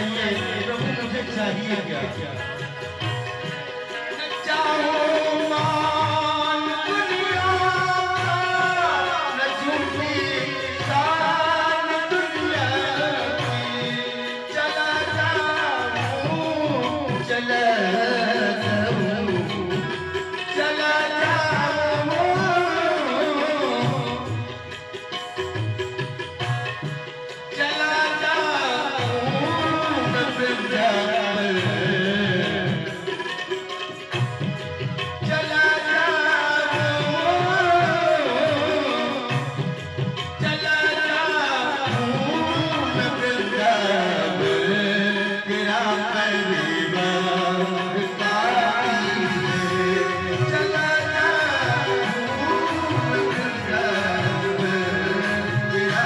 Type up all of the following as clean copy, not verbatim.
चाहिए प्रभु, मुझे चाहिए क्या? न चाहूं मान दुनिया का, न झूठी शान दुनिया की। चला जाऊं, चला जाऊं, चला जाऊं, चला जाऊं मैं वृंदावन, चला जाऊं, चला जाऊं मैं वृंदावन। तेरा परिवार काफी है, चला जाऊं मैं वृंदावन। तेरा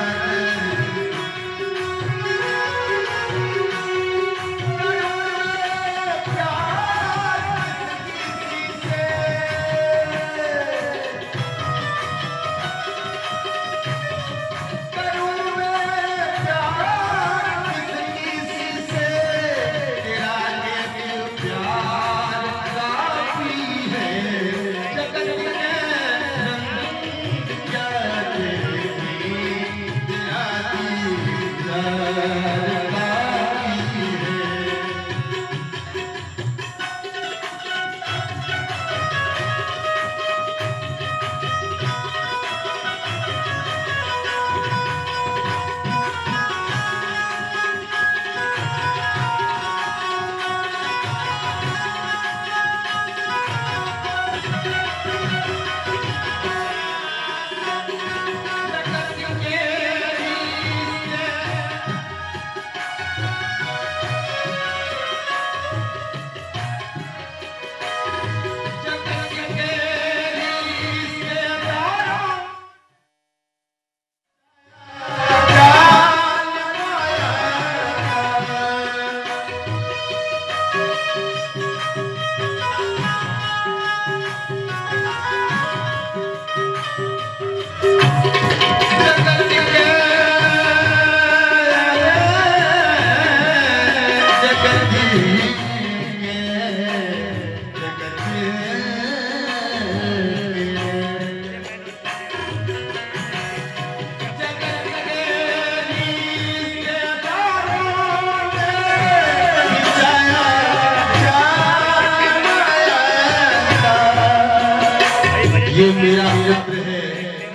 ये मेरा पुत्र है,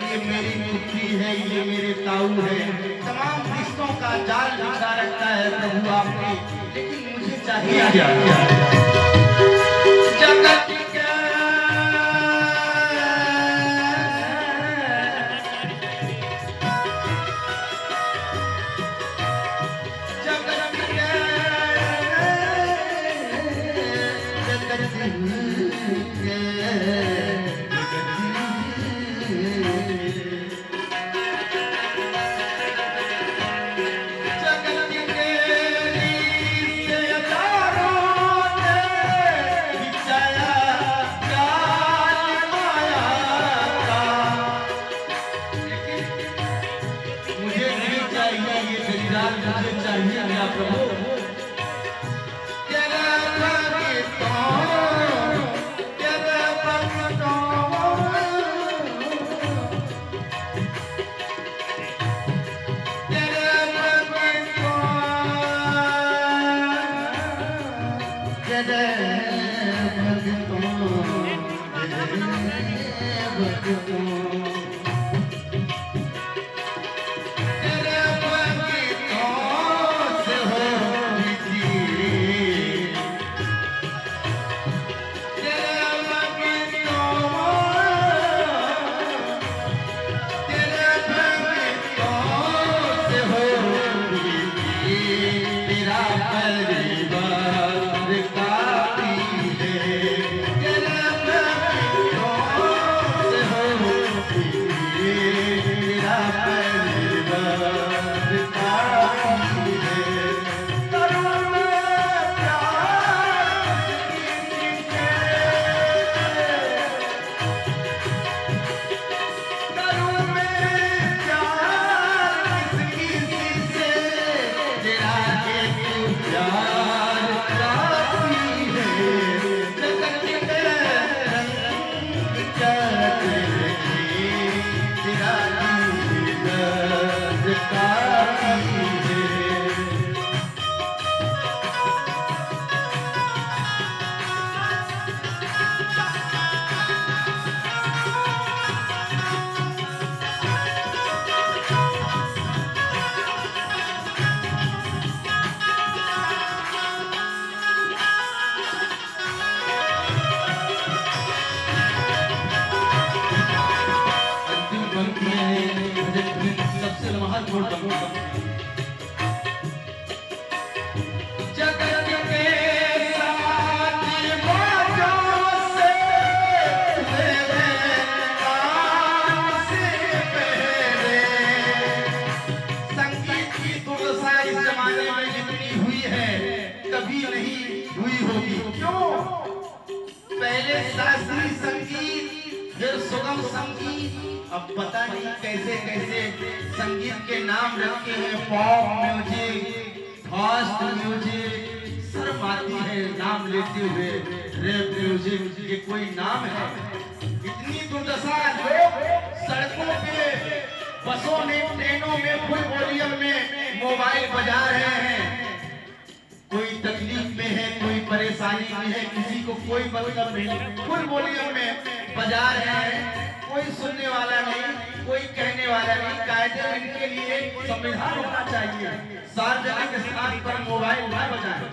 ये मेरी पुत्री है, ये मेरे ताऊ है। तमाम रिश्तों का जाल बिछा रखा है प्रभु आपने, लेकिन मुझे चाहिए क्या? जगत के बहुत मोटा जगत के साथ मौजों से मेरे कान से पहले संगीत की दुर्दशा इस जमाने में जितनी हुई है कभी नहीं हुई होगी। क्यों? पहले शास्त्रीय संगीत फिर सुगम संगीत, अब पता नहीं कैसे कैसे संगीत के नाम रखे हैं, पॉप म्यूजिक, फास्ट म्यूजिक। शर्म आती है नाम लेते हुए, रैप म्यूजिक, ये कोई नाम है? इतनी दुर्दशा, लोग सड़कों पे, बसों में, ट्रेनों में फुल वॉल्यूम में मोबाइल बजा रहे हैं। कोई तकलीफ में है, कोई परेशानी में है, किसी को कोई मतलब नहीं, फुल वॉल्यूम में बजा रहे हैं। कोई सुनने वाला नहीं, कोई कहने वाला नहीं। कायदे इनके लिए संविधान होना चाहिए, सार्वजनिक स्थान पर मोबाइल न बजाएं,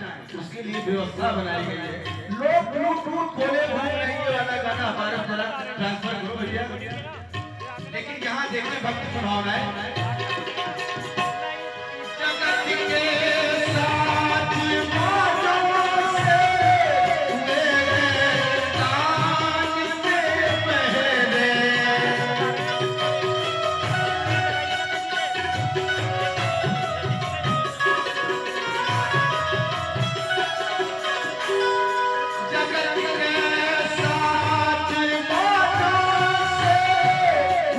उसके लिए व्यवस्था बनाई गई है। लोग ब्लूटूथ खोले घूम रहे हैं, वाला गाना हमारे तरफ ट्रांसफर करो भैया। लेकिन यहाँ देखिए भक्ति की भावना है। जगत के साथ मौजों से मेरे कान से पहले जगत के साथ मौजों से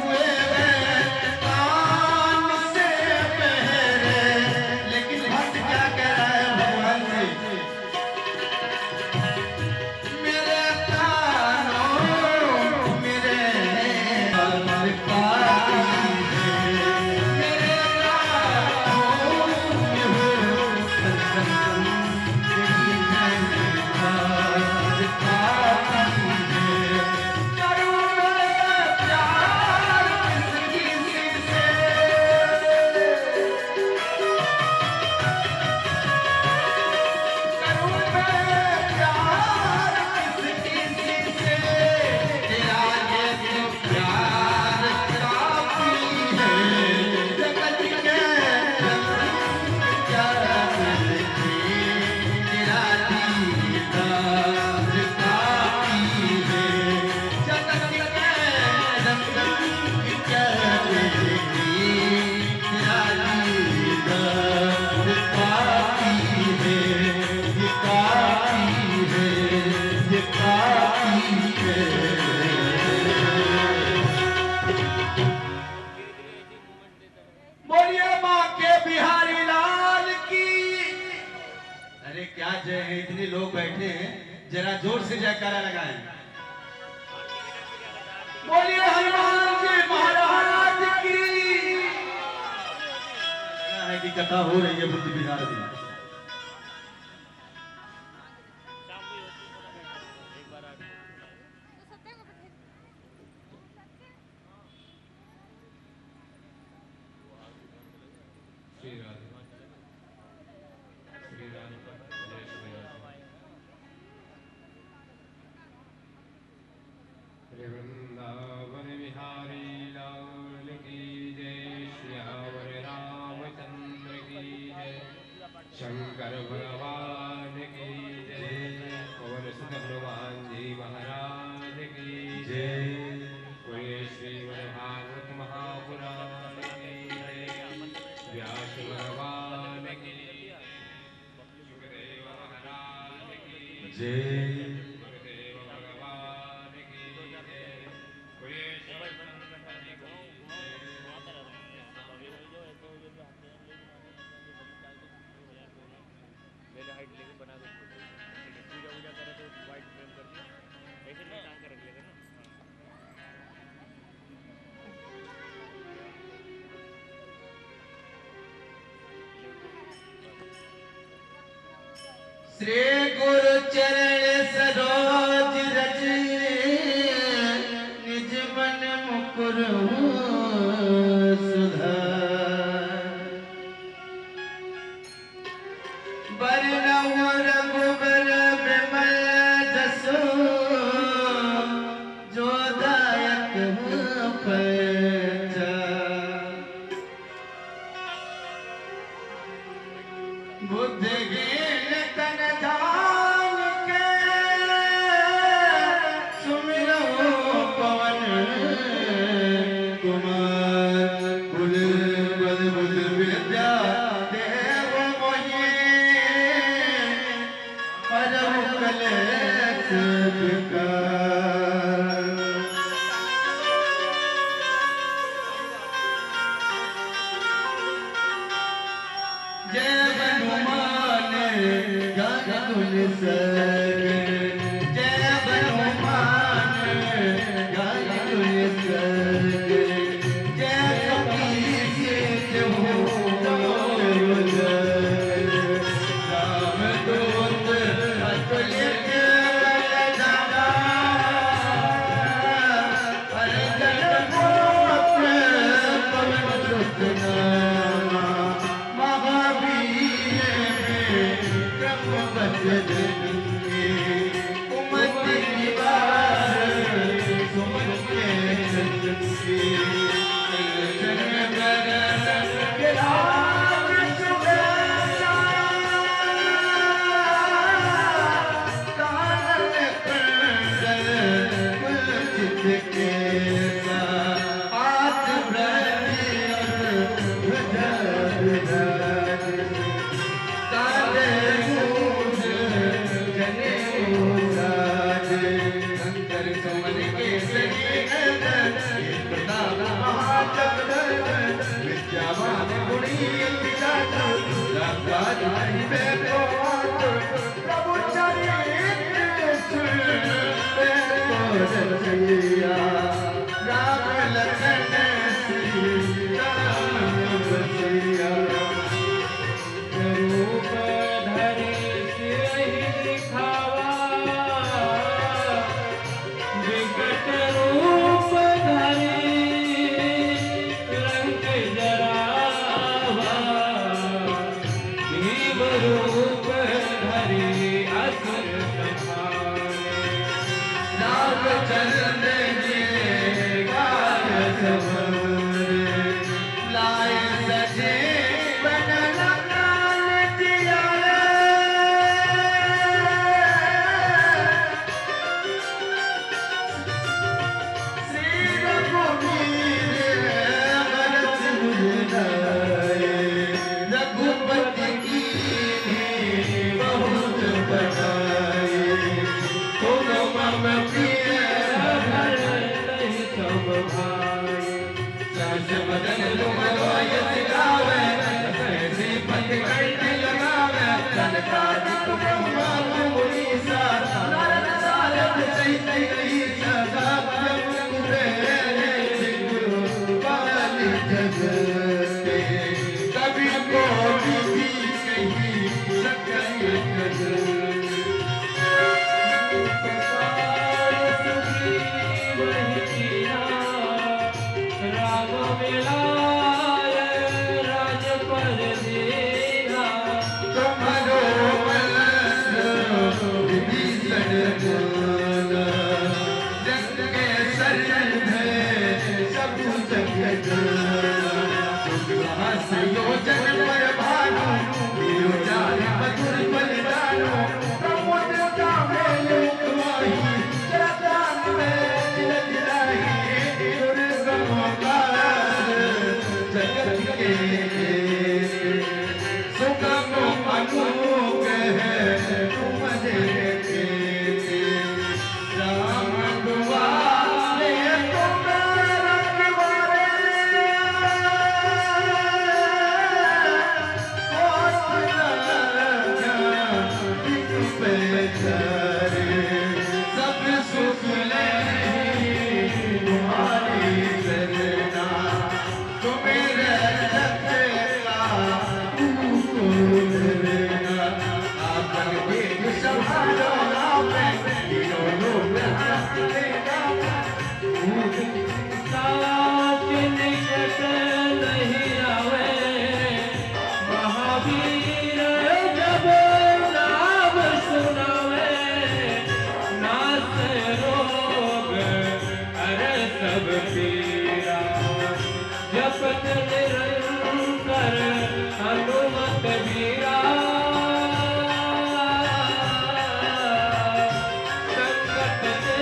मेरे कान से पहले। लेकिन भक्त क्या कह रहा है भगवान से? मेरे कानों मेरे कान मेरे कानों में हो सत्संग तेरी है कान करूं मैं प्यार किसी से, करूं मैं प्यार किसी से, तेरा ये तो प्यार काफी है। जगत के रंग क्या रंग थे, तेरा दीदार काफी है। जगत के रंग क्या रंग थे, तेरा दीदार काफी है। ये काफी है, ये काफी है। बोलिए माँ के बिहारी लाल की। अरे क्या जय है, इतने लोग बैठे हैं, जरा जोर से जयकारा लगाएं। बोलिए हनुमान जी महाराज की। लगा है कि कथा हो रही है बुद्ध विहार में। वृंदावन बिहारी लाल की जय, श्यावर रामचंद्र की जय, शंकर भगवान की जय, पवन सुत हनुमान जी महाराज की जय। बोलिए श्रीमद् भागवत महापुराण की जय, व्यास भगवान की जय, सुखदेव महाराज की जय गुरुदेव भगवान की जय। बोलिए पहले हाइट लेके बना दो, पूजा वूजा करे तो वाइट फ्रेम कर दिया, ऐसे नहीं टांग के रख लेगा ना। श्री गुरु चरण सरोज रज निज मन मुकुर सुधार। बरनउँ रघुबर बिमल जसु, जो दायक फलचार। बसैया राम लखन सीताराम बसैया रूप धरे सिरहि दिखावा विकट रूप धरे रंग जरावा भीम रूप धरे असुर संहारे रामचंद्र जी काज सवारे लाए सजे बन लगान दिया श्री रघुवीर भरत मुझाए रघुपति की बहुत बनाए तुम मम प्रिय नहीं सब भाई सहस बदन तुम लोयस गावे कैसे पथ कंठ लगावे संतादिक ब्रह्मा मुनीसा नारद सारद सहित ईसा जब मुरे गुरु पाली जगते कभी कोटि भी कही सकल कदर तुम्हारो विभीषण बोला जग के शरण है सब जगत सुहास योजन पर भानु योजान मधुर बलिदानो प्रमोदता में लोकवाही जगदान में तिलक लाही दुर्गमकार जगत के सुगम अनूप है तुम देखे राम दुआरे तुम रखवारे सब सुख ले तुम्हारी सरना तुम्हें रखा आपन देख संभालो साथ निकट नहीं आवे महावीर जब नाम सुनावे नाथ रोग अरे सब पीरा जपत निरंतर हनुमत वीरा संकट से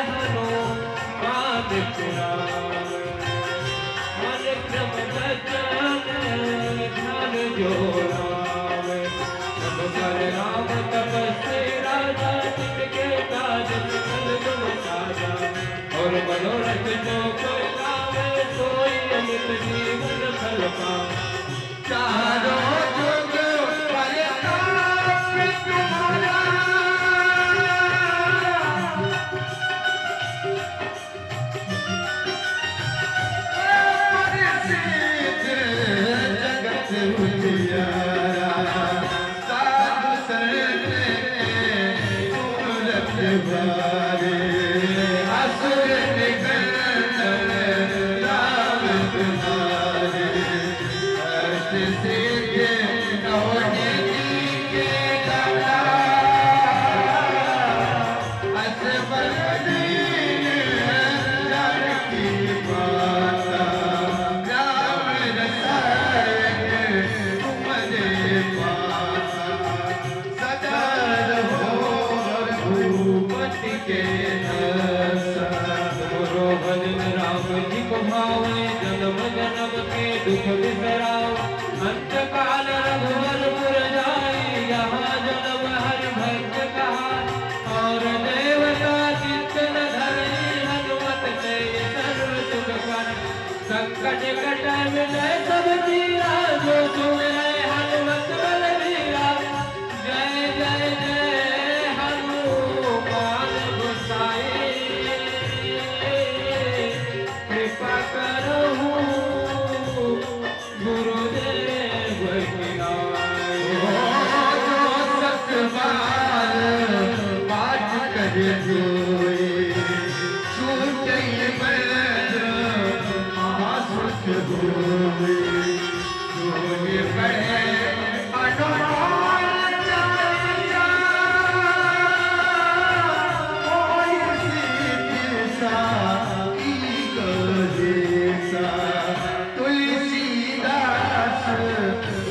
हनुमान छुड़ावे मन क्रम बचन ध्यान जोड़ावे सब कर राम तपस्वी राजा जिनके काज सकल गुण साजा और मनोरथ जो कोई लावे सोई अमित जीवन फल पावे चारों जुग प्रताप तुम्हारा प्रसिद्ध जगत उजियारा साधु संत तुम रखवारे असुर निकंदन राम तुम्हारे हर्ष सिद्ध नवनीति के दाता असबर दीन जानकी माता राम रसायन तुमरे पासा सदा रहो रघुपति के नसा भजन राम जी को भावे जन्म जन्म के दुख बिसराओ अंत काल रघुवर पुर जाई यहाँ जन्म हरि भक्त कहा और देवता चित्तन धरि हनुमत से सर्व सुख कर संकट कट मिटै सब पीरा जो सुमिरै हनुमत बलबीरा जय जय जय हनुमान गोसाई गई बैद्र महासुख होवे सोए पड़े हनुमान चालीसा कोई सिद्धि साई कलेसा तुलसीदास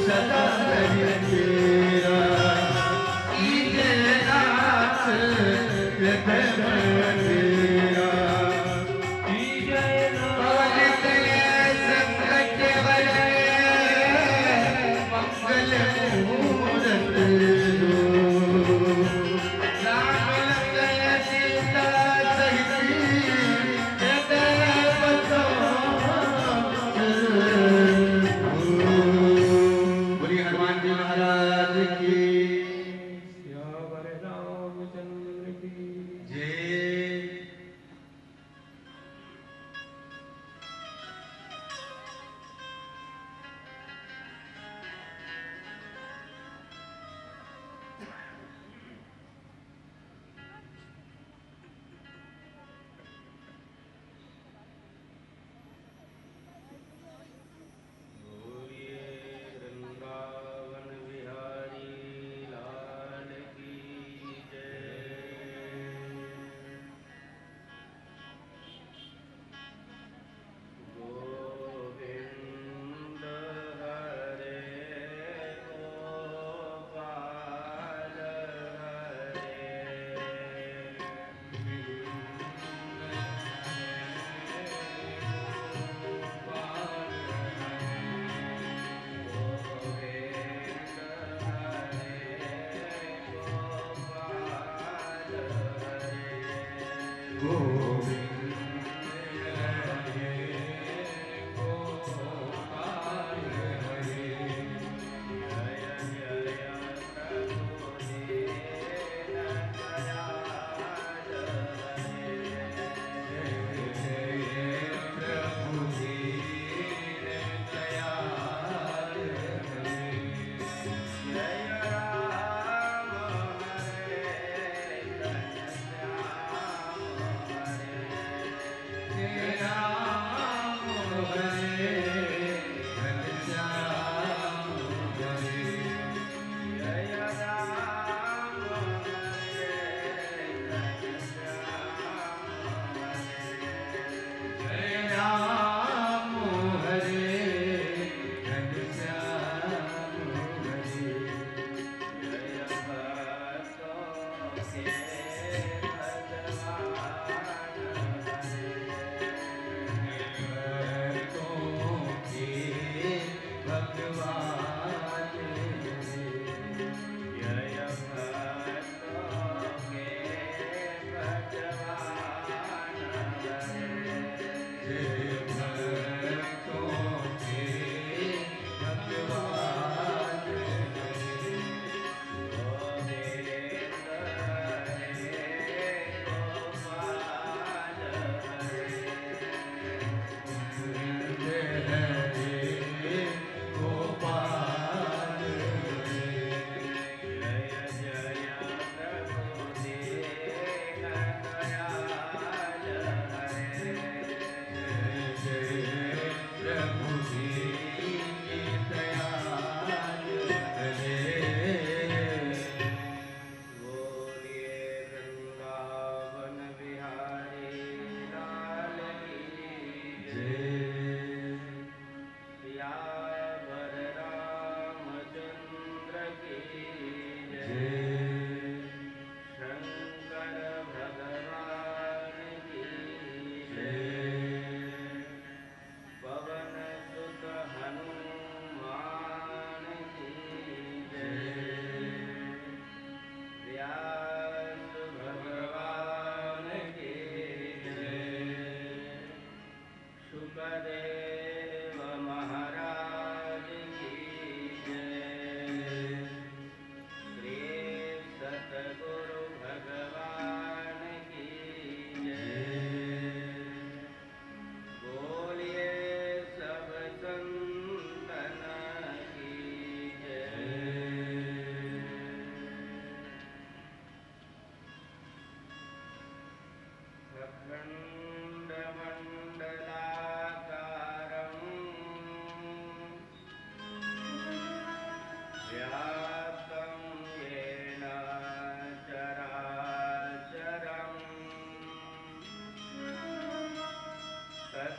सदा हरि तेरा कीजे नाथ हृदय में तेरा पवन तले संकट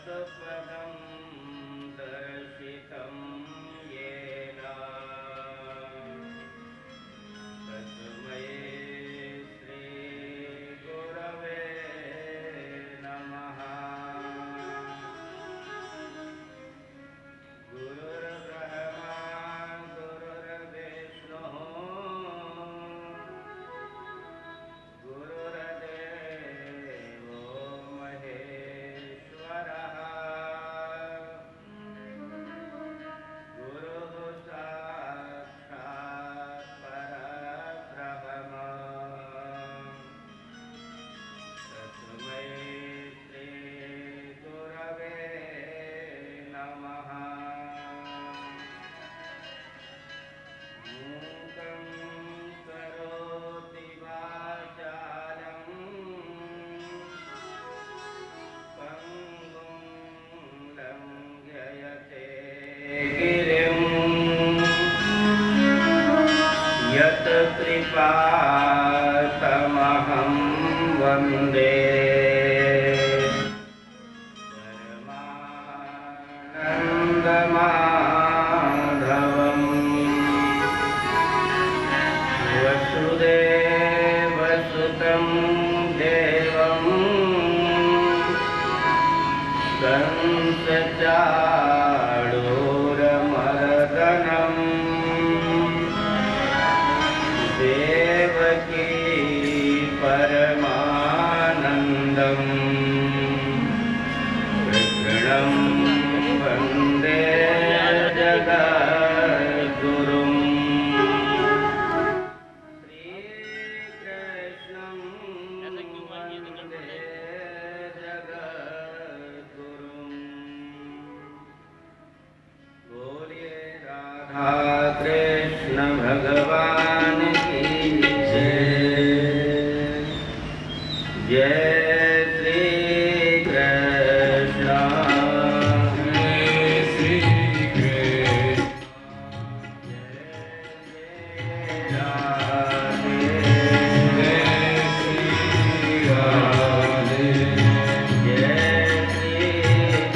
तत्पदं दर्शितं येन तस्मै श्रीगुरवे नमः। गुरुर्ब्रह्मा गुरुर्विष्णुः गुरुर्देवो महेश्वरः गुरुः साक्षात् परब्रह्म तस्मै श्रीगुरवे नमः। मूकं करोति वाचालं पङ्गुं लङ्घयते गिरिं यत्कृपातमहं वन्दे परमानन्दमाधवम् वसुदेवसुतं देवं कंसचाणूरमर्दनम् देवकी परमानन्दम् कृष्णं वन्दे जगद्गुरुम्। श्रीकृष्णं वन्दे जगद्गुरुम्। बोलिए राधा कृष्ण भगवान की जय। जय श्री कृष्ण श्री कृष्ण राधे जय श्री राधे जय श्री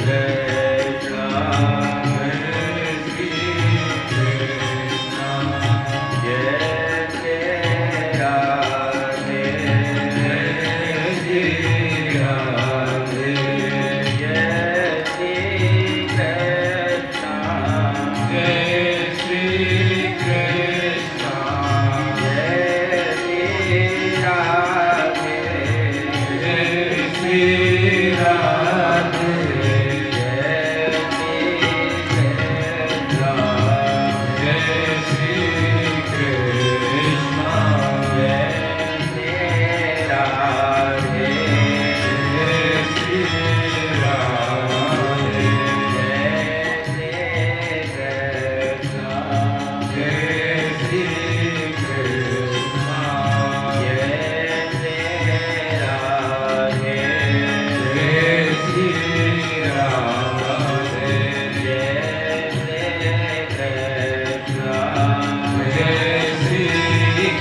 कृष्ण श्री कृष्ण जय श्री राधे श्री राधे जय श्री कृष्ण जय श्री कृष्ण जय श्री राधे जय श्री राधे जय श्री कृष्ण जय श्री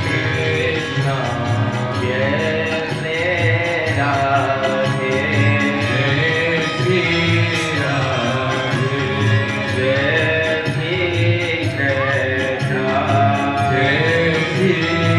कृष्ण जय श्री राधे जय श्री राधे जय श्री कृष्ण जय श्री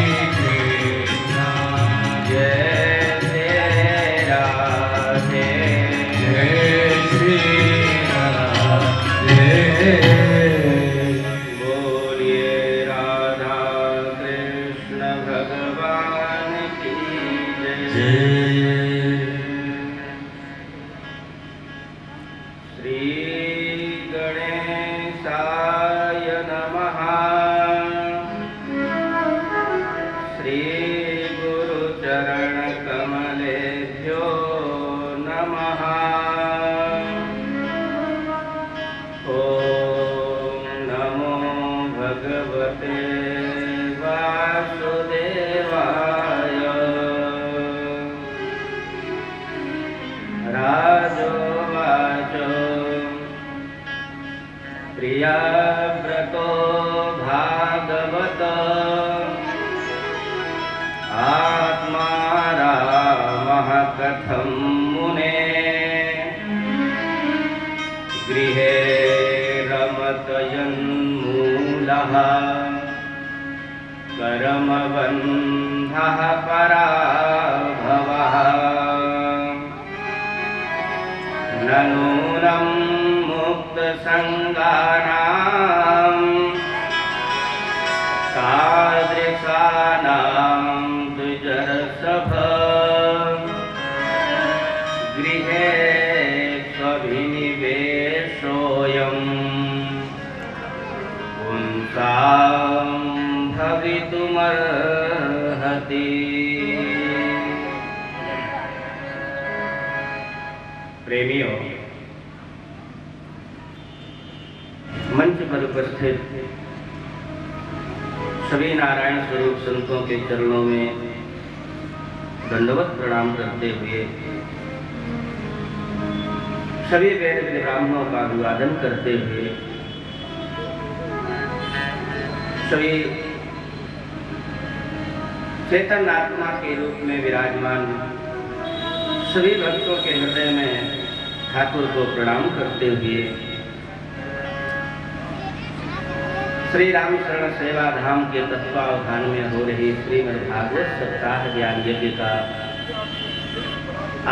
प्रियव्रतो भागवत आत्मा रामः कथं मुने गृहे रमतयन्मूलः कर्मबन्धः पराभवः नूनं मुक्तसङ्गानां तादृशानां द्विजर्षभ गृहे स्वभिनिवेशोऽयं पुंसां भवितुमर्हति। प्रेमियों, मंच पर उपस्थित सभी नारायण स्वरूप संतों के चरणों में दंडवत प्रणाम करते हुए, सभी वेद ब्राह्मणों का अभिवादन करते हुए, सभी चेतन आत्मा के रूप में विराजमान सभी भक्तों के हृदय में ठाकुर को प्रणाम करते हुए, श्री राम शरण सेवा धाम के तत्वावधान में हो रही श्रीमद् भागवत सप्ताह ज्ञान यज्ञ का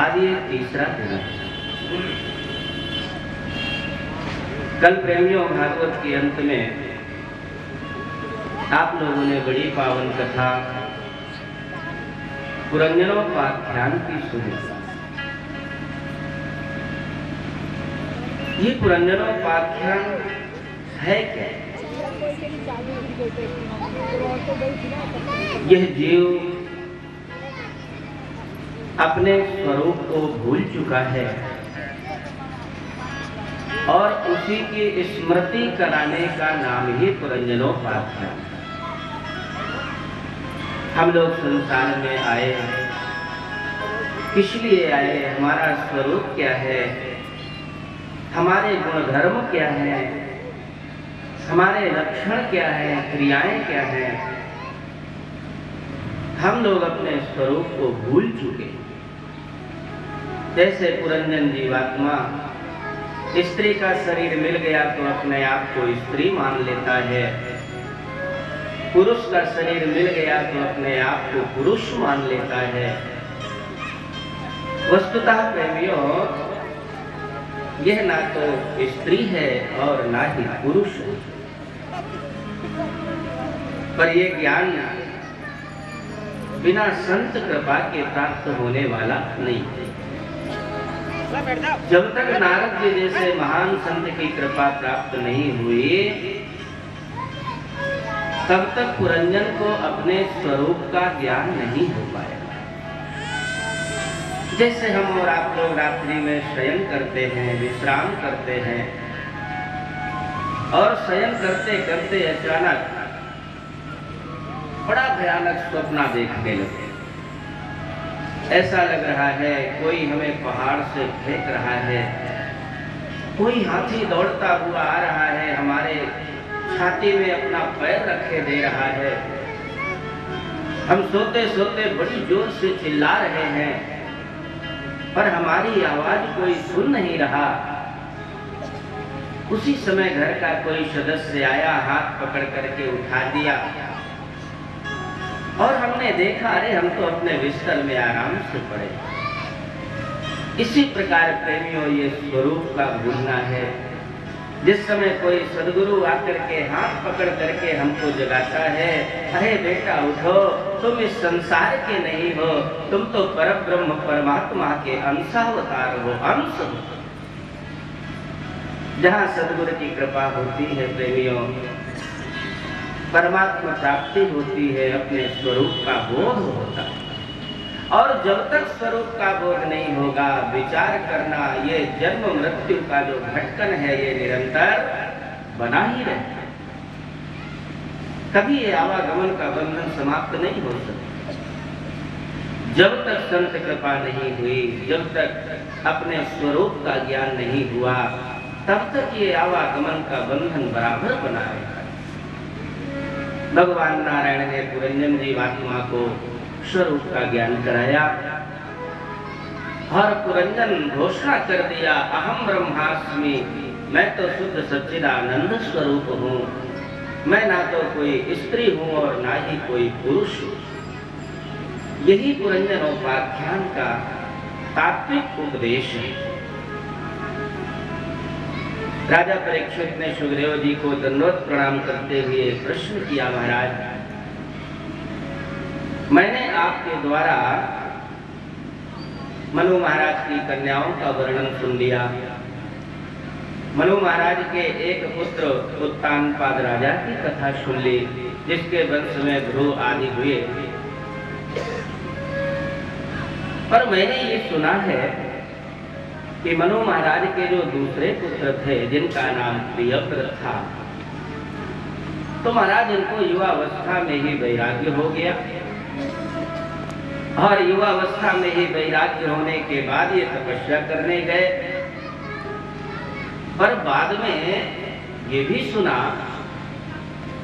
आज ये तीसरा दिन है। कल प्रेमियों भागवत के अंत में आप लोगों ने बड़ी पावन कथा पुरंजनोपाख्यान की सुनी। ये पुरंजनोपाख्यान है क्या? यह जीव अपने स्वरूप को भूल चुका है और उसी की स्मृति कराने का नाम ही पुरंजनोपाख्यान। हम लोग संसार में आए, किस लिए आए, हमारा स्वरूप क्या है, हमारे गुण धर्म क्या है, हमारे लक्षण क्या है, क्रियाएं क्या है, हम लोग अपने स्वरूप को भूल चुके। जैसे पुरंजन जीवात्मा स्त्री का शरीर मिल गया तो अपने आप को स्त्री मान लेता है, पुरुष का शरीर मिल गया तो अपने आप को पुरुष मान लेता है। वस्तुतः प्रेमियों, यह ना तो स्त्री है और ना ही पुरुष है, पर यह ज्ञान बिना संत कृपा के प्राप्त होने वाला नहीं है। जब तक नारद जी जैसे महान संत की कृपा प्राप्त नहीं हुई, तब तक पुरंजन को अपने स्वरूप का ज्ञान नहीं हो पाएगा। जैसे हम और आप लोग रात्रि में शयन करते हैं, विश्राम करते हैं और शयन करते करते अचानक बड़ा भयानक स्वप्न देखने लगे। ऐसा लग रहा है कोई हमें पहाड़ से फेंक रहा है, कोई हाथी दौड़ता हुआ आ रहा है, हमारे छाती में अपना पैर रखे दे रहा है, हम सोते सोते बड़ी जोर से चिल्ला रहे हैं पर हमारी आवाज कोई सुन नहीं रहा। उसी समय घर का कोई सदस्य आया, हाथ पकड़ करके उठा दिया और हमने देखा अरे हम तो अपने बिस्तर में आराम से पड़े। इसी प्रकार प्रेमियों, ये स्वरूप का भूलना है। जिस समय कोई सदगुरु आकर के हाथ पकड़ करके हमको जगाता है, अरे बेटा उठो, तुम इस संसार के नहीं हो, तुम तो परब्रह्म परमात्मा के अंशावतार हो, अंश हो। जहाँ सदगुरु की कृपा होती है प्रेमियों, परमात्मा प्राप्ति होती है, अपने स्वरूप का बोध होता है। और जब तक स्वरूप का बोध नहीं होगा, विचार करना, ये जन्म मृत्यु का जो भटकन है, ये निरंतर बना ही रहता है। कभी ये आवागमन का बंधन समाप्त नहीं हो सकता। जब तक संत कृपा नहीं हुई, जब तक अपने स्वरूप का ज्ञान नहीं हुआ, तब तक ये आवागमन का बंधन बराबर बना रहता है। भगवान नारायण ने पुरंजन जीवात्मा को स्वरूप का ज्ञान कराया और पुरंजन घोषणा कर दिया, अहम ब्रह्मास्मि, मैं तो शुद्ध सच्चिदानंद स्वरूप हूँ। मैं ना तो कोई स्त्री हूँ और ना ही कोई पुरुष हूँ। यही पुरंजनोपाख्यान का तात्विक उपदेश है। राजा परीक्षित ने सुग्रीव जी को दंडवत प्रणाम करते हुए प्रश्न किया, महाराज, मैंने आपके द्वारा मनु महाराज की कन्याओं का वर्णन सुन लिया। मनु महाराज के एक पुत्र उत्तानपाद राजा की कथा सुन ली, जिसके वंश में ध्रुव आदि हुए। पर मैंने ये सुना है कि मनु महाराज के जो दूसरे पुत्र थे, जिनका नाम प्रियव्रत था, तो महाराज इनको युवावस्था में ही वैराग्य हो गया और युवावस्था में ही वैराग्य होने के बाद ये तपस्या करने गए। पर बाद में ये भी सुना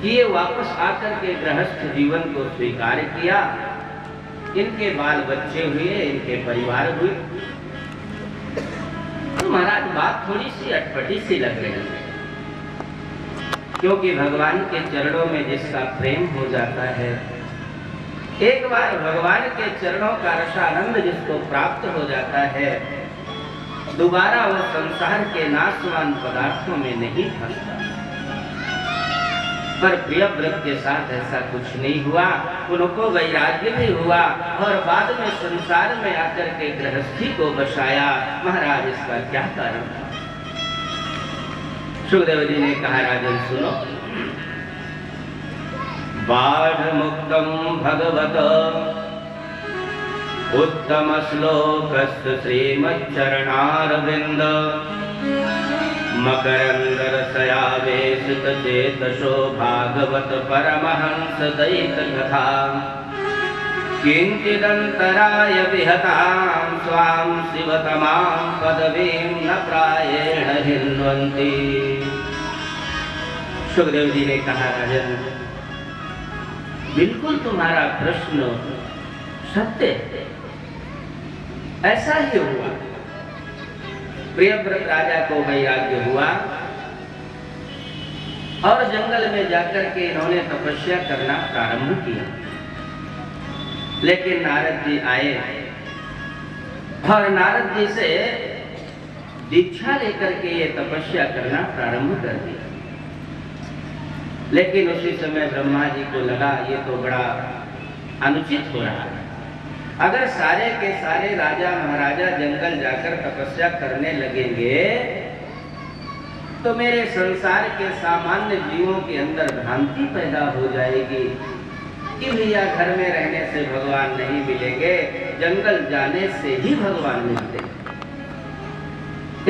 कि ये वापस आकर के गृहस्थ जीवन को स्वीकार किया। इनके बाल बच्चे हुए, इनके परिवार हुए। तो महाराज बात थोड़ी सी अटपटी सी लग रही है, क्योंकि भगवान के चरणों में जिसका प्रेम हो जाता है, एक बार भगवान के चरणों का रसानंद जिसको प्राप्त हो जाता है, दोबारा वो संसार के नाशवान पदार्थों में नहीं फंसता। पर प्रियव्रत के साथ ऐसा कुछ नहीं हुआ। उनको वैराग्य भी हुआ और बाद में संसार में आकर के गृहस्थी को बसाया। महाराज इसका क्या कारण था? सुखदेव जी ने कहा, राजन सुनो, बाढ़ मुक्तम भगवत उत्तम श्लोकस्य श्रीमच्चरणारविंद मकरंदरसयावेशित चेतसो भागवत परमहंस दैत कथा किंचिदंतराय विहतां स्वां शिवतमां पदवीं न प्रायेण हिन्वन्ति। सुखदेव जी ने कहा, राजन बिल्कुल तुम्हारा प्रश्न सत्य है। ऐसा ही हुआ। प्रियव्रत राजा को वैराग्य हुआ और जंगल में जाकर के इन्होंने तपस्या करना प्रारंभ किया। लेकिन नारद जी आए और नारद जी से दीक्षा लेकर के ये तपस्या करना प्रारंभ कर दिया। लेकिन उसी समय ब्रह्मा जी को लगा ये तो बड़ा अनुचित हो रहा है। अगर सारे के सारे राजा महाराजा जंगल जाकर तपस्या करने लगेंगे तो मेरे संसार के सामान्य जीवों के अंदर भ्रांति पैदा हो जाएगी कि भैया घर में रहने से भगवान नहीं मिलेंगे, जंगल जाने से ही भगवान मिलते।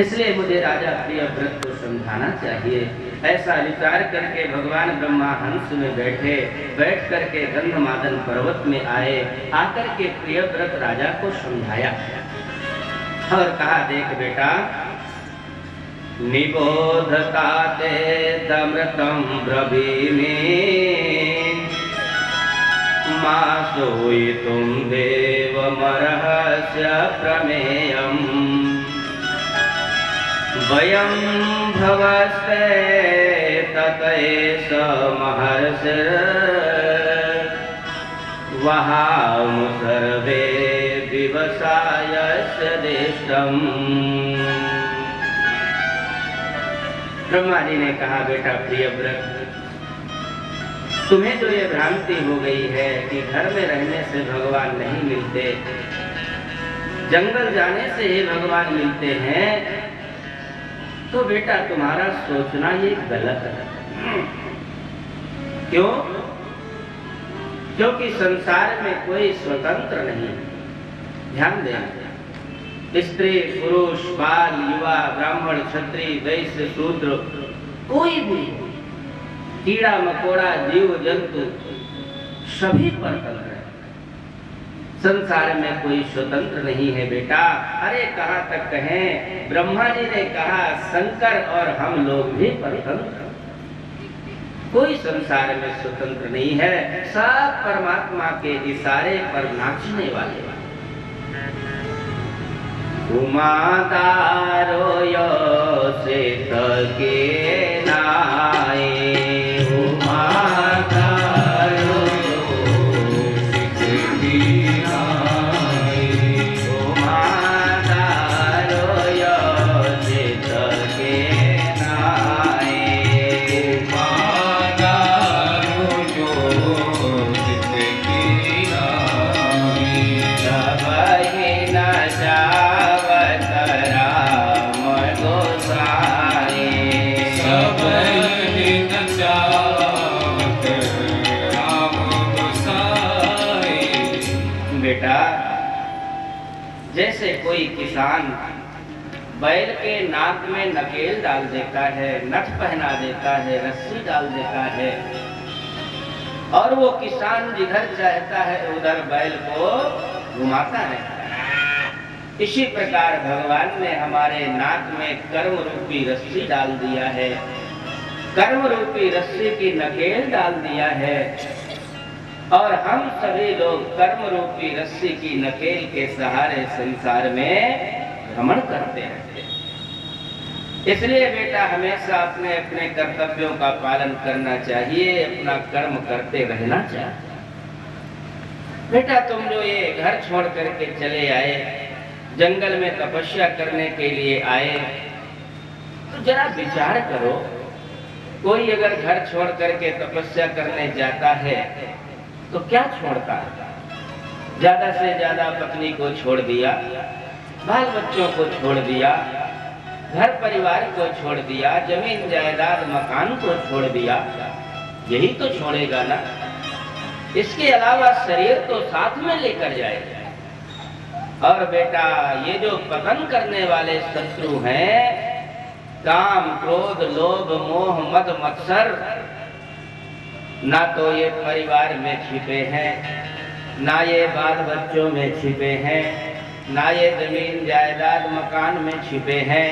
इसलिए मुझे राजा प्रियव्रत को समझाना चाहिए। ऐसा विचार करके भगवान ब्रह्मा हंस में बैठ करके गंधमादन पर्वत में आए। आकर के प्रियव्रत राजा को समझाया और कहा, देख बेटा, निबोधता ते तमृतम ब्रवीमि मा सोयितुम देवमर्हस्य प्रमेयम् वयं भवस्ते ततएष महर्षिर् वहाम सर्वे विवसायस्य देशम्। ब्रह्मा जी ने कहा, बेटा प्रियव्रत, तुम्हें जो ये भ्रांति हो गई है कि घर में रहने से भगवान नहीं मिलते, जंगल जाने से ही भगवान मिलते हैं, तो बेटा तुम्हारा सोचना ये गलत है। क्यों? क्योंकि संसार में कोई स्वतंत्र नहीं है। ध्यान दें, स्त्री पुरुष बाल युवा ब्राह्मण क्षत्रिय वैश्य शूद्र कोई भी कीड़ा मकोड़ा जीव जंतु सभी परतंत्र है। संसार में कोई स्वतंत्र नहीं है बेटा। अरे कहाँ तक कहें, ब्रह्मा जी ने कहा शंकर और हम लोग भी परतंत्र। कोई संसार में स्वतंत्र नहीं है, सब परमात्मा के इशारे पर नाचने वाले। उमा दारो यो से तके नाए उमा तारो सिद्धि नाए उमा तारो से तके नाए उमा तारो सिद्धि नाए सबहि न जावत राम गोसाई सबहि न जावत राम गोसाई। बेटा, जैसे कोई किसान बैल के नाक में नकेल डाल देता है, नथ पहना देता है, रस्सी डाल देता है और वो किसान जिधर चाहता है उधर बैल को घुमाता रहता है, इसी प्रकार भगवान ने हमारे नाक में कर्म रूपी रस्सी डाल दिया है, कर्म रूपी रस्सी की नकेल डाल दिया है और हम सभी लोग कर्म रूपी रस्सी की नकेल के सहारे संसार में भ्रमण करते हैं। इसलिए बेटा हमेशा अपने अपने कर्तव्यों का पालन करना चाहिए, अपना कर्म करते रहना चाहिए। बेटा तुम जो ये घर छोड़ करके चले आए, जंगल में तपस्या करने के लिए आए, तो जरा विचार करो, कोई अगर घर छोड़ करके तपस्या करने जाता है तो क्या छोड़ता है? ज्यादा से ज्यादा पत्नी को छोड़ दिया, बाल बच्चों को छोड़ दिया, घर परिवार को छोड़ दिया, जमीन जायदाद मकान को छोड़ दिया, यही तो छोड़ेगा ना। इसके अलावा शरीर तो साथ में लेकर जाएगा। और बेटा ये जो पतन करने वाले शत्रु हैं, काम क्रोध लोभ मोह मद मत्सर, ना तो ये परिवार में छिपे हैं, ना ये बाल बच्चों में छिपे हैं, ना ये जमीन जायदाद मकान में छिपे हैं,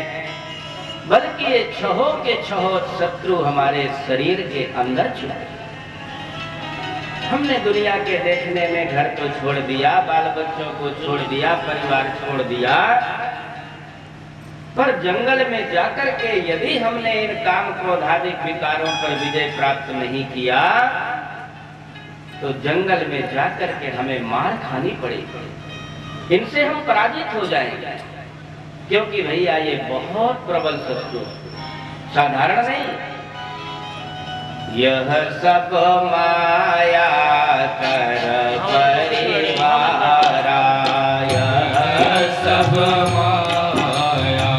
बल्कि ये छहो के छहो शत्रु हमारे शरीर के अंदर छिपे। हमने दुनिया के देखने में घर को छोड़ दिया, बाल बच्चों को छोड़ दिया, परिवार छोड़ दिया, पर जंगल में जाकर के यदि हमने इन काम क्रोधादिक विकारों पर विजय प्राप्त नहीं किया तो जंगल में जाकर के हमें मार खानी पड़ेगी, इनसे हम पराजित हो जाएंगे। क्योंकि भैया ये बहुत प्रबल शत्रु, साधारण नहीं। यह सब माया कर परिवारा, यह सब माया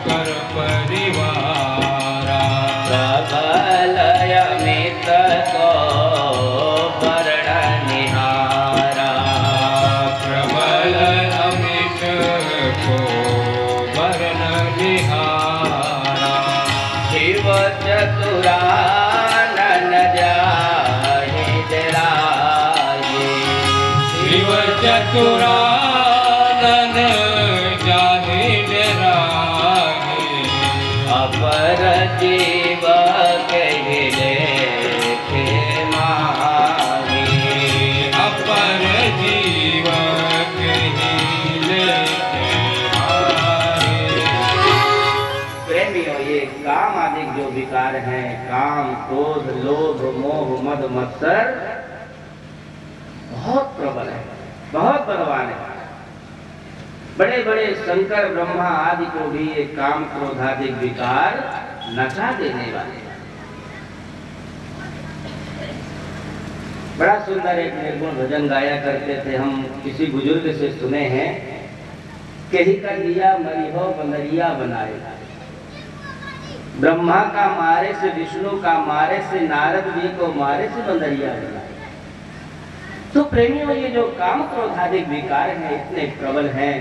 कर परिवारा, प्रबल अमित को वर्ण निहारा, प्रबल अमित को वर्ण निहारा, शिव चतुरानन जाहि डराये, शिव चतुरानन जाहि डराये, अपर जीव कहि लेखे माही, अपर जीव कहि लेखे माही। प्रेमियों, ये काम आदि जो विकार हैं, काम क्रोध लोभ मोह मद मत्सर, बहुत प्रबल है, बहुत बलवान है। बड़े बड़े शंकर ब्रह्मा आदि को भी ये काम क्रोधादिक विकार नचा देने वाले हैं। बड़ा सुंदर एक निर्गुण भजन गाया करते थे हम, किसी बुजुर्ग से सुने हैं, कही का दिया मरिहो बंदरिया बनाए, ब्रह्मा का मारे से विष्णु का मारे से नारद जी को मारे से बंदरिया बनाए। तो प्रेमियों, ये जो काम क्रोधादिक विकार हैं इतने प्रबल हैं,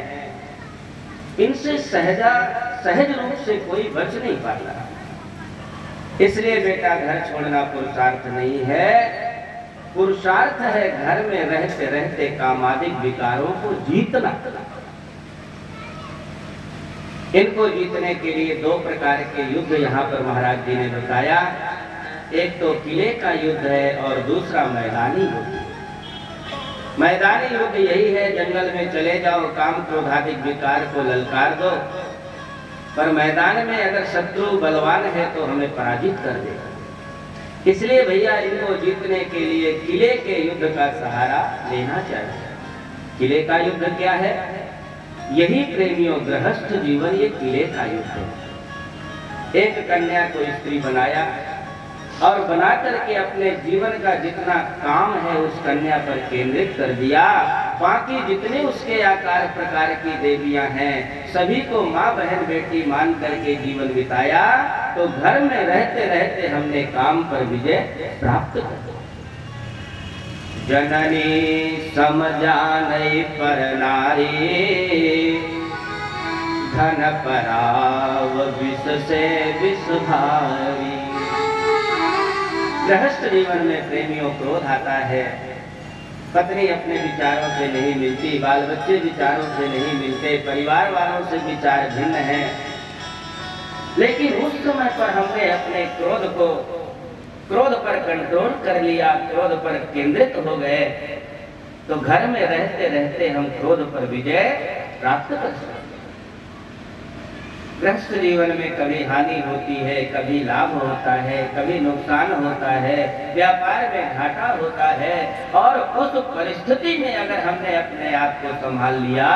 इनसे सहज रूप से कोई बच नहीं पाता। इसलिए बेटा घर छोड़ना पुरुषार्थ नहीं है, पुरुषार्थ है घर में रहते रहते कामादिक विकारों को जीतना। इनको जीतने के लिए दो प्रकार के युद्ध यहाँ पर महाराज जी ने बताया। एक तो किले का युद्ध है और दूसरा मैदानी युद्ध। मैदानी युद्ध यही है, जंगल में चले जाओ, काम क्रोधादिक विकार को ललकार दो, पर मैदान में अगर शत्रु बलवान है तो हमें पराजित कर देगा। इसलिए भैया इनको जीतने के लिए किले के युद्ध का सहारा लेना चाहिए। किले का युद्ध क्या है? यही प्रेमियों गृहस्थ जीवन ये किले का युद्ध है। एक कन्या को स्त्री बनाया और बना करके अपने जीवन का जितना काम है उस कन्या पर केंद्रित कर दिया। बाकी जितने उसके आकार प्रकार की देवियां हैं सभी को माँ बहन बेटी मान करके जीवन बिताया। तो घर में रहते रहते हमने काम पर विजय प्राप्त कर दी। जननी समझाने पर नारी धन पराव विष से विष भारी। गृहस्थ जीवन में प्रेमियों क्रोध आता है, पत्नी अपने विचारों से नहीं मिलती, बाल बच्चे विचारों से नहीं मिलते, परिवार वालों से विचार भिन्न हैं। लेकिन उस समय पर हमने अपने क्रोध पर कंट्रोल कर लिया, क्रोध पर केंद्रित हो गए, तो घर में रहते रहते हम क्रोध पर विजय प्राप्त कर सकते। गृहस्थ जीवन में कभी हानि होती है, कभी लाभ होता है, कभी नुकसान होता है, व्यापार में घाटा होता है, और उस परिस्थिति में अगर हमने अपने आप को संभाल लिया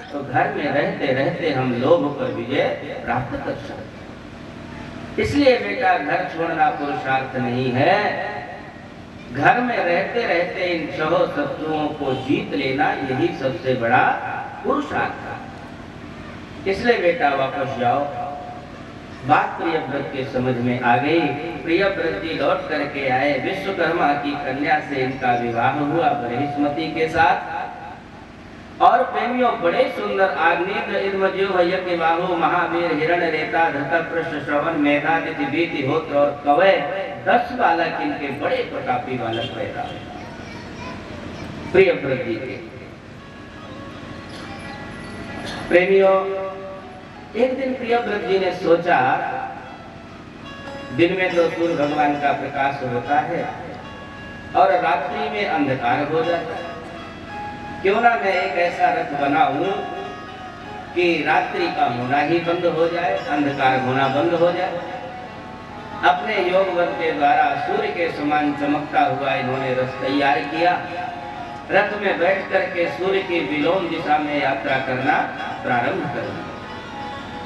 तो घर में रहते रहते हम लोभ पर विजय प्राप्त कर सकते। इसलिए बेटा घर छोड़ना पुरुषार्थ नहीं है, घर में रहते रहते इन छह शत्रुओं को जीत लेना यही सबसे बड़ा पुरुषार्थ है। इसलिए बेटा वापस जाओ। बात प्रियव्रत के समझ में आ गई। प्रियव्रत जी लौट करके आए। विश्वकर्मा की कन्या से इनका विवाह हुआ बृहस्पति के साथ। और प्रेमियों बड़े सुंदर आग्नेय इद्मज्यो यज्ञ बाहु महावीर हिरण्य रेता धृतपृष्ठ श्रवण मेधातिथि बीति होत्र और कवय 10 बालक इनके बड़े प्रतापी बालक पैदा हुए प्रियव्रत जी के। प्रेमियों एक दिन प्रियव्रत जी ने सोचा, दिन में तो सूर्य भगवान का प्रकाश होता है और रात्रि में अंधकार हो जाता है, क्यों ना मैं एक ऐसा रथ बनाऊं कि रात्रि का होना ही बंद हो जाए, अंधकार होना बंद हो जाए। अपने योग बल के द्वारा सूर्य के समान चमकता हुआ इन्होंने रथ तैयार किया। रथ में बैठ करके सूर्य की विलोम दिशा में यात्रा करना प्रारंभ कर दिया।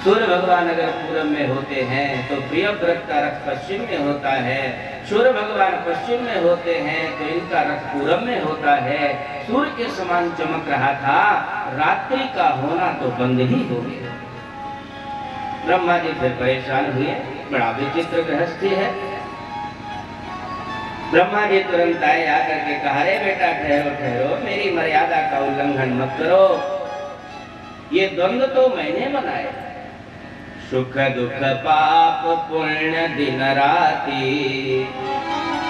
सूर्य भगवान अगर पूरब में होते हैं तो प्रियव्रत का रथ पश्चिम में होता है, सूर्य भगवान पश्चिम में होते हैं तो इनका रथ पूरब में होता है। सूर्य के समान चमक रहा था, रात्रि का होना तो बंद ही हो गया। ब्रह्मा जी फिर परेशान हुए, बड़ा विचित्र गृहस्थी है। ब्रह्मा जी तुरंत आए, आकर के कहा, रे बेटा ठहरो ठहरो, मेरी मर्यादा का उल्लंघन मत करो। ये द्वंद्व तो मैंने बनाए, सुख दुख पाप पुण्य दिन राति,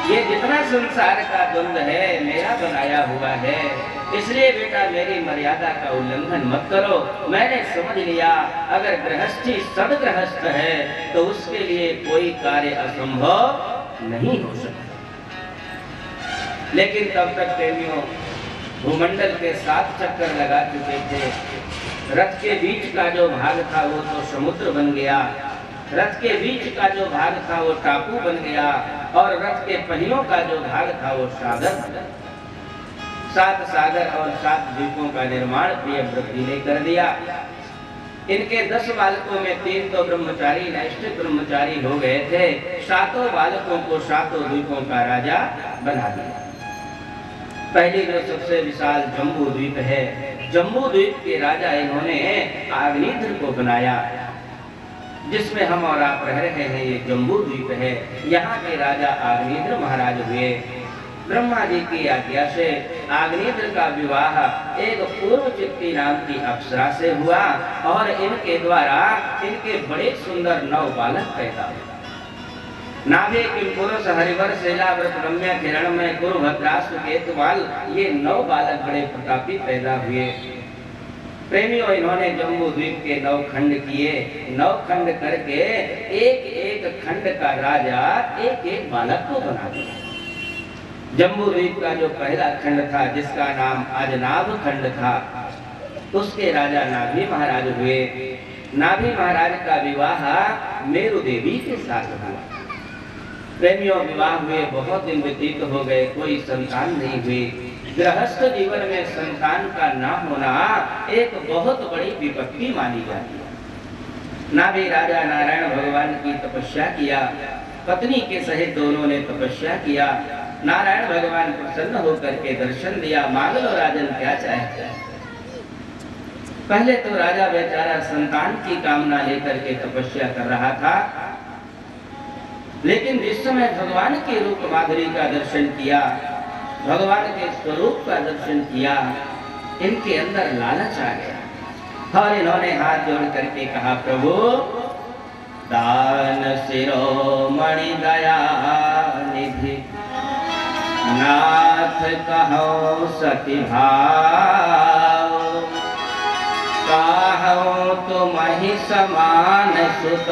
ये जितना संसार का द्वंद्व है मेरा बनाया हुआ है। इसलिए बेटा मेरी मर्यादा का उल्लंघन मत करो। मैंने समझ लिया अगर गृहस्थी सदगृहस्थ है तो उसके लिए कोई कार्य असंभव नहीं हो सकता। लेकिन तब तक प्रेमियों भूमंडल के 7 चक्कर लगा चुके थे। रथ के बीच का जो भाग था वो तो समुद्र बन गया, रथ के बीच का जो भाग था वो टापू बन गया, और रथ के पहियों का जो भाग था वो सागर बन गया। 7 सागर और 7 द्वीपों का निर्माण प्रियव्रत जी ने कर दिया। इनके 10 बालकों में 3 तो ब्रह्मचारी नैष्ठिक ब्रह्मचारी हो गए थे। 7 बालकों को 7 द्वीपों का राजा बना दिया। पहली जो सबसे विशाल जम्बू द्वीप है, जम्बू द्वीप के राजा इन्होंने आग्नेय को बनाया, जिसमें हम और आप रह रहे हैं। ये जम्बू द्वीप है, यहाँ के राजा आग्नेय महाराज हुए। ब्रह्मा जी की आज्ञा से आग्नेय का विवाह एक पूर्व चित्ती नाम की अप्सरा से हुआ, और इनके द्वारा इनके बड़े सुंदर 9 बालक पैदा हुए। नाभे किम पुरुष हरिवर शैलाव्रत रम्य किरण में गुरु भद्रासु केतुवाल, ये 9 बालक बड़े प्रतापी पैदा हुए। प्रेमियों इन्होंने जम्बू द्वीप के 9 खंड किए। 9 खंड करके एक एक खंड का राजा एक एक बालक को बना दिया। जम्बू द्वीप का जो पहला खंड था जिसका नाम अजनाभ खंड था, उसके राजा नाभि महाराज हुए। नाभि महाराज का विवाह मेरु देवी के साथ हुआ। प्रेमियों विवाह हुए, बहुत दिन व्यतीत हो गए, कोई संतान नहीं हुई। गृहस्थ जीवन में संतान का न होना एक बहुत बड़ी विपत्ति मानी जाती है। नाभि राजा नारायण भगवान की तपस्या किया, पत्नी के सहित दोनों ने तपस्या किया। नारायण भगवान प्रसन्न होकर के दर्शन दिया। मांग लो राजन, क्या चाहते हैं। पहले तो राजा बेचारा संतान की कामना लेकर के तपस्या कर रहा था, लेकिन जिस समय भगवान के रूप माधुरी का दर्शन किया, भगवान के स्वरूप का दर्शन किया, इनके अंदर लालच आ गया और इन्होंने हाथ जोड़ करके कहा, प्रभु दान शिरोमणि दया निधि नाथ कहो सति भाव, काहू तुम ही समान सुत,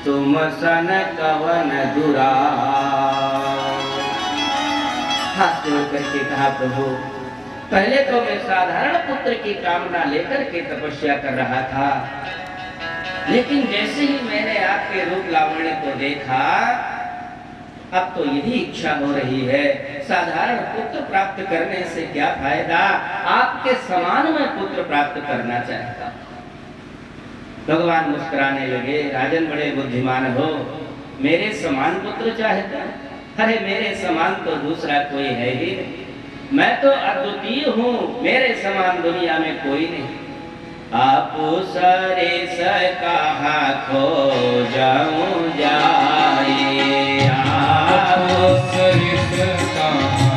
तुम सन कवन दुरा। हाथ जोड़ करके कहा, प्रभु पहले तो मैं साधारण पुत्र की कामना लेकर के तपस्या कर रहा था, लेकिन जैसे ही मैंने आपके रूप लावण्य को देखा, अब तो यही इच्छा हो रही है, साधारण पुत्र प्राप्त करने से क्या फायदा, आपके समान मैं पुत्र प्राप्त करना चाहता। भगवान मुस्कुराने लगे, राजन बड़े बुद्धिमान हो, मेरे समान पुत्र चाहता? अरे मेरे समान तो दूसरा कोई है ही नहीं, मैं तो अद्वितीय हूँ, मेरे समान दुनिया में कोई नहीं। आप सरे स कहा खो जाऊं जाए, आप सरे स कहा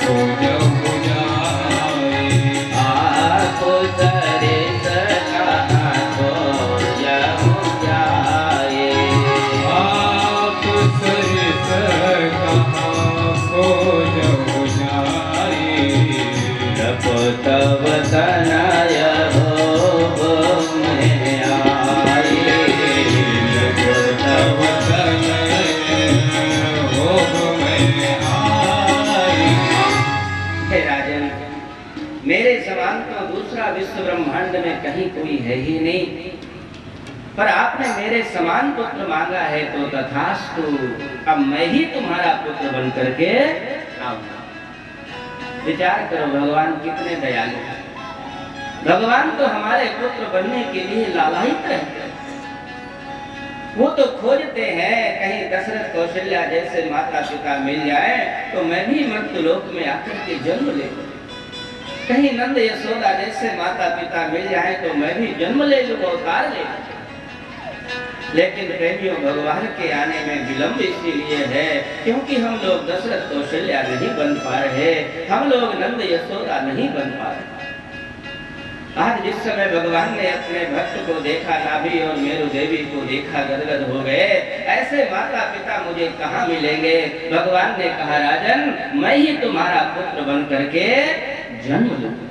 खो जाऊं जाए, आप सरे स कहा खो जाऊं जाए, आप सरे स कहा खो जाऊं जाए, जब तब सनाय मेरे समान तो दूसरा विश्व ब्रह्मांड में कहीं कोई है ही नहीं, पर आपने मेरे समान पुत्र मांगा है तो तथास्तु, अब मैं ही तुम्हारा पुत्र बन करके आऊंगा। विचार करो भगवान कितने दयालु हैं। भगवान तो हमारे पुत्र बनने के लिए लालायित रहते हैं। वो तो खोजते हैं कहीं दशरथ कौशल्या जैसे माता पिता मिल जाए तो मैं भी मर्त्यलोक में आकर के जन्म ले, कहीं नंद यशोदा जैसे माता पिता मिल जाए तो मैं भी जन्म ले लूं, अवतार ले। लेकिन प्रेमियों भगवान के आने में विलंब इसीलिए है क्योंकि हम लोग दशरथ कौशल्या नहीं बन पा रहे, हम लोग नंद यशोदा नहीं बन पा रहे। आज जिस समय भगवान ने अपने भक्त को देखा, नाभि और मेरु देवी को देखा, गदगद हो गए, ऐसे माता पिता मुझे कहाँ मिलेंगे। भगवान ने कहा, राजन मैं ही तुम्हारा पुत्र बन करके जन्म लूंगा।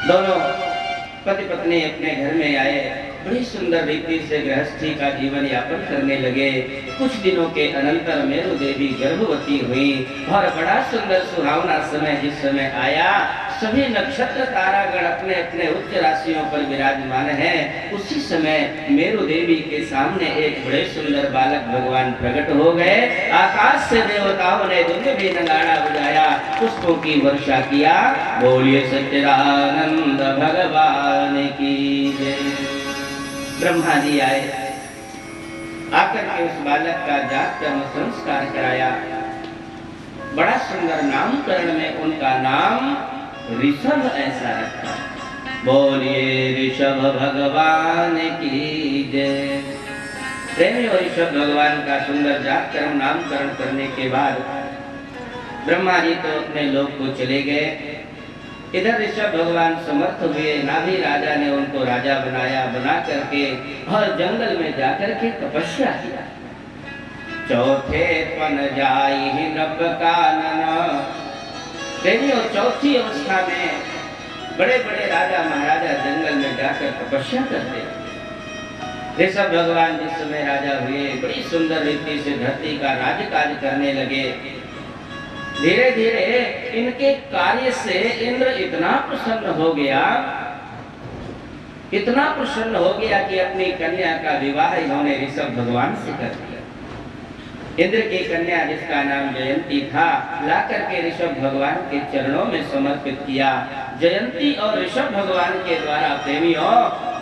दोनों पति पत्नी अपने घर में आए, बड़ी सुंदर रीति से गृहस्थी का जीवन यापन करने लगे। कुछ दिनों के अनंतर मेरु देवी गर्भवती हुई और बड़ा सुंदर सुहावना समय जिस समय आया, सभी नक्षत्र तारागण अपने अपने उच्च राशियों पर विराजमान हैं। उसी समय मेरु देवी के सामने एक बड़े सुंदर बालक भगवान प्रकट हो गए। आकाश से देवताओं ने दुंदु भी नगाड़ा बजाया, पुष्पों की वर्षा किया। बोलिए सच्चिदानंद भगवान की जय। ब्रह्मा जी आए, आकर के उस बालक का जात कर्म संस्कार कराया। बड़ा सुंदर नामकरण में उनका नाम ऋषभ ऐसा रखा। बोलिए ऋषभ भगवान की जय। प्रेमी और ऋषभ भगवान का सुंदर जात कर्म नामकरण करने के बाद ब्रह्मा जी तो अपने लोक को चले गए। इधर ऋषभ भगवान समर्थ हुए, नाभि राजा ने उनको राजा बनाया, बना करके और जंगल में जाकर के तपस्या किया। चौथे पन जाई नभ कानन। और चौथी अवस्था में बड़े बड़े राजा महाराजा जंगल में जाकर तपस्या करते। ऋषभ भगवान जिस समय राजा हुए, बड़ी सुंदर रीति से धरती का राजकाज करने लगे। धीरे धीरे इनके कार्य से इंद्र इतना प्रसन्न हो गया, इतना प्रसन्न हो गया कि अपनी कन्या का विवाह इन्होंने ऋषभ भगवान से कर दिया। इंद्र की कन्या जिसका नाम जयंती था, ला करके ऋषभ भगवान के चरणों में समर्पित किया। जयंती और ऋषभ भगवान के द्वारा प्रेमियों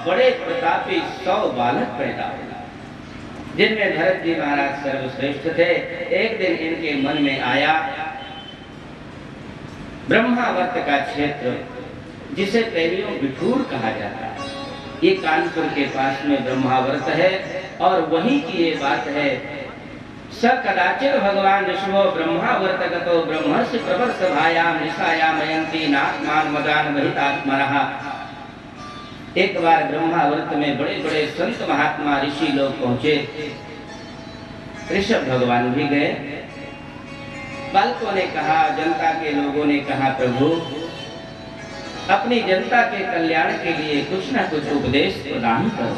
बड़े प्रतापी 100 बालक पैदा हुए, जिनमें भरत जी महाराज सर्वश्रेष्ठ थे। एक दिन इनके मन में आया, ब्रह्मावर्त का क्षेत्र जिसे प्रेमियों बिठूर कहा जाता है, ये कानपुर के पास में ब्रह्मावर्त है और वहीं की ये बात है। स कदाचित भगवान ऋषभो ब्रह्मावर्तगतो ब्रह्मस्य प्रवर सभायाम निशायाम यन्ति नात्मान मदान महितात्मनः। एक बार ब्रह्मावर्त में बड़े बड़े संत महात्मा ऋषि लोग पहुंचे, ऋषभ भगवान भी गए। बालकों ने कहा, जनता के लोगों ने कहा, प्रभु अपनी जनता के कल्याण के लिए कुछ ना कुछ उपदेश प्रदान करो।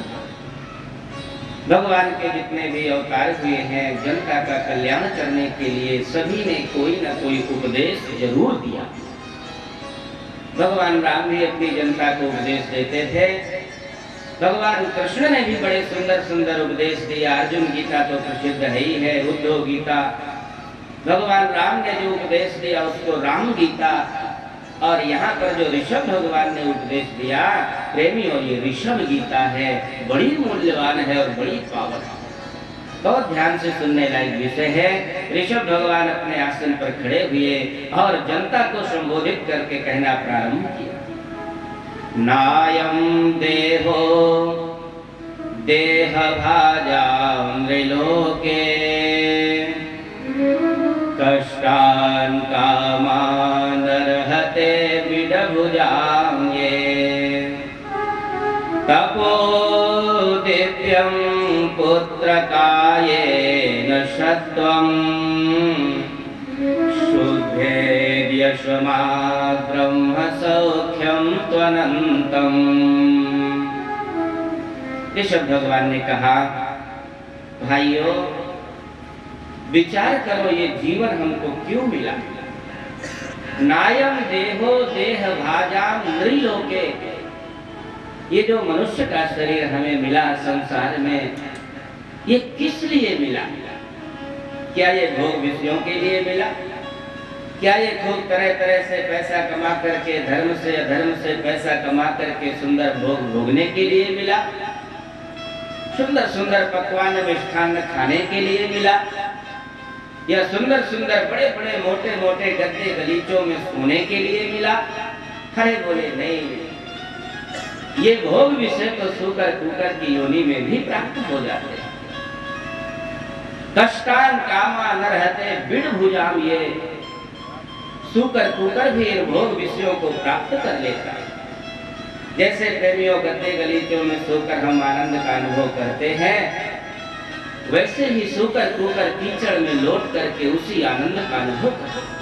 भगवान के जितने भी अवतार हुए हैं, जनता का कल्याण करने के लिए सभी ने कोई ना कोई उपदेश जरूर दिया। भगवान राम भी अपनी जनता को उपदेश देते थे। भगवान कृष्ण ने भी बड़े सुंदर सुंदर उपदेश दिया। अर्जुन गीता तो प्रसिद्ध है ही है, उद्धव गीता। भगवान राम ने जो उपदेश दिया उसको राम गीता, और यहाँ पर जो ऋषभ भगवान ने उपदेश दिया प्रेमियों, ये ऋषभ गीता है, बड़ी मूल्यवान है और बड़ी पावन है। बहुत ध्यान से सुनने लायक विषय है। ऋषभ भगवान अपने आसन पर खड़े हुए और जनता को संबोधित करके कहना प्रारंभ किया। नायम देहो देह भाजा नृलोके कष्टान कामान रहते बिडभुजांगे तपो दिव्यं पुत्रकायेन सत्वं शुद्धेर्यशमात् ब्रह्म सौख्यं त्वनन्तम्। ऋषभ भगवान ने कहा, भाइयों विचार करो, ये जीवन हमको क्यों मिला। नायम देहो देह भाजाम नृलोके, ये जो मनुष्य का शरीर हमें मिला संसार में, ये किस लिए मिला? क्या ये भोग विषयों के लिए मिला? क्या ये खूब तरह तरह से पैसा कमा करके, धर्म से अधर्म से पैसा कमा करके सुंदर भोग भोगने के लिए मिला? सुंदर सुंदर पकवान मिष्ठान्न खाने के लिए मिला? या सुंदर सुंदर बड़े बड़े मोटे मोटे गद्दे गलीचों में सोने के लिए मिला? अरे बोले नहीं, ये भोग विषय तो सूकर कुकर की योनि में भी प्राप्त हो जाते हैं। कष्टान कामा न रहते बिड़ भुजाम, ये सूकर कुकर भी इन भोग विषयों को प्राप्त कर लेता है। जैसे प्रेमियों गद्दे गलीचों में सोकर हम आनंद का अनुभव करते हैं, वैसे ही सूकर कुकर कीचड़ में लौट करके उसी आनंद का अनुभव करते हैं।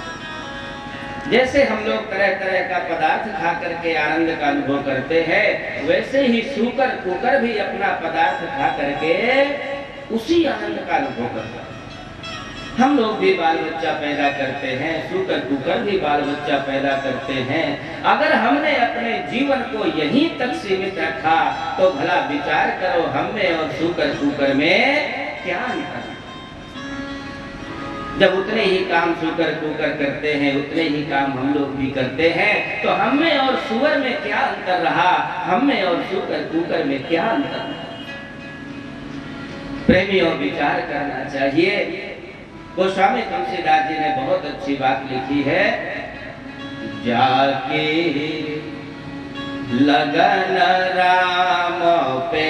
जैसे हम लोग तरह तरह का पदार्थ खा करके आनंद का अनुभव करते हैं, वैसे ही सूकर कुकर भी अपना पदार्थ खा करके उसी आनंद का अनुभव करता है। हम लोग भी बाल बच्चा पैदा करते हैं, सूकर कुकर भी बाल बच्चा पैदा करते हैं। अगर हमने अपने जीवन को यहीं तक सीमित रखा तो भला विचार करो, हम में और सूकर कुकर में क्या अंतर? जब उतने ही काम सूकर कुकर करते हैं, उतने ही काम हम लोग भी करते हैं, तो हम में और सुअर में क्या अंतर रहा? हम में और सूकर कुकर में क्या अंतर रहा? प्रेमियों विचार करना चाहिए। गोस्वामी तुलसीदास जी ने बहुत अच्छी बात लिखी है, जाके लगन राम पे